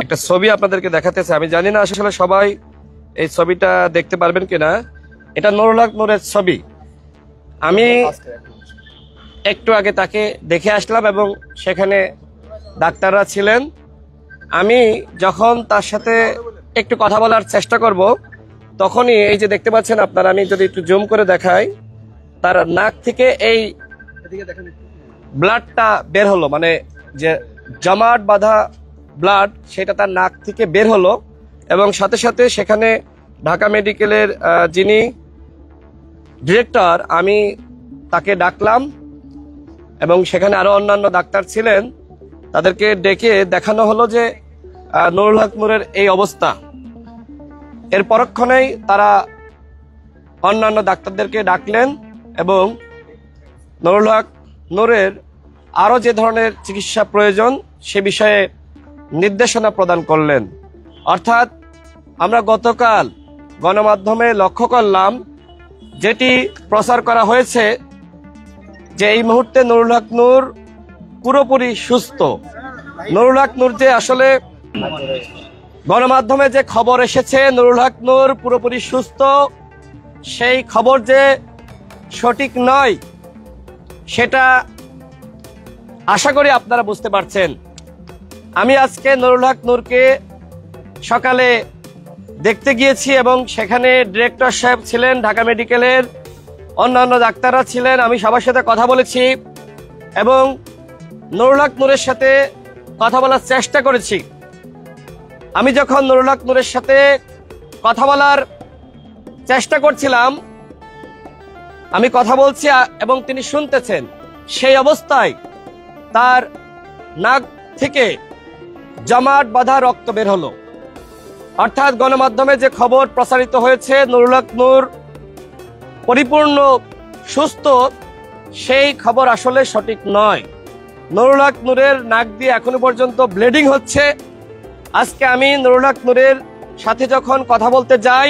একটা ছবি আপনাদেরকে দেখাতেছে। আমি জানি না আসলে সবাই এই ছবিটা দেখতে পারবেন কিনা। এটা নুরুল হক নূরের ছবি। আমি একটু আগে তাকে দেখে আসলাম এবং সেখানে ডাক্তাররা ছিলেন। আমি যখন তার সাথে একটু কথা বলার চেষ্টা করব, তখনই এই যে দেখতে পাচ্ছেন আপনারা, আমি যদি একটু জুম করে দেখাই, তার নাক থেকে এই ব্লাডটা বের হলো, মানে যে জমাট বাঁধা ব্লাড সেটা তার নাক থেকে বের হলো। এবং সাথে সাথে সেখানে ঢাকা মেডিকেলের যিনি ডিরেক্টর, আমি তাকে ডাকলাম এবং সেখানে আরো অন্যান্য ডাক্তার ছিলেন, তাদেরকে ডেকে দেখানো হলো যে নুরুল হক নূরের এই অবস্থা। এর পরক্ষণেই তারা অন্যান্য ডাক্তারদেরকে ডাকলেন এবং নুরুল হক নূরের আরো যে ধরনের চিকিৎসা প্রয়োজন সে বিষয়ে নির্দেশনা প্রদান করলেন। অর্থাৎ আমরা গতকাল গণমাধ্যমে লক্ষ্য করলাম, যেটি প্রচার করা হয়েছে, যে এই মুহূর্তে নুরুল হক নূর পুরোপুরি সুস্থ। নুরুল হক নূর যে আসলে গণমাধ্যমে যে খবর এসেছে নুরুল হক নূর পুরোপুরি সুস্থ, সেই খবর যে সঠিক নয় সেটা আশা করি আপনারা বুঝতে পারছেন। আমি আজকে নুরুল হক নূরকে সকালে দেখতে গিয়েছি এবং সেখানে ডিরেক্টর সাহেব ছিলেন, ঢাকা মেডিকেলের অন্যান্য ডাক্তাররা ছিলেন, আমি সবার সাথে কথা বলেছি এবং নুরুল হক নূরের সাথে কথা বলার চেষ্টা করেছি। আমি যখন নুরুল হক নূরের সাথে কথা বলার চেষ্টা করছিলাম, আমি কথা বলছি এবং তিনি শুনতেছেন, সেই অবস্থায় তার নাক থেকে জমাট বাঁধা রক্ত বের হলো। অর্থাৎ গণমাধ্যমে যে খবর প্রচারিত হয়েছে নুরুল হক নূর পরিপূর্ণ সুস্থ, সেই খবর আসলে সঠিক নয়। নুরুল হক নূরের নাক দিয়ে এখনো পর্যন্ত ব্লিডিং হচ্ছে। আজকে আমি নুরুল হক নূরের সাথে যখন কথা বলতে যাই,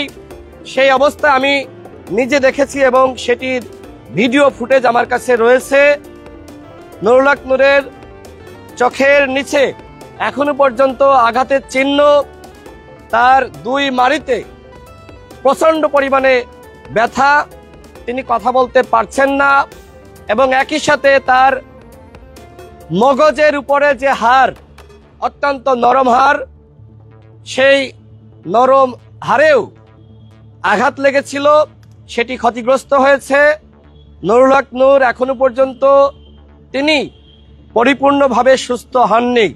সেই অবস্থা আমি নিজে দেখেছি এবং সেটির ভিডিও ফুটেজ আমার কাছে রয়েছে। নুরুল হক নূরের চোখের নিচে এখনো পর্যন্ত আঘাতের চিহ্ন, তার দুই মাড়িতে প্রচন্ড পরিমাণে ব্যথা, তিনি কথা বলতে পারছেন না এবং একই সাথে তার মগজের উপরে যে হাড়, অত্যন্ত নরম হাড়, সেই নরম হাড়েও আঘাত লেগেছিল, সেটি ক্ষতিগ্রস্ত হয়েছে। নুরুল হক নূর এখনো পর্যন্ত তিনি পরিপূর্ণভাবে সুস্থ হননি।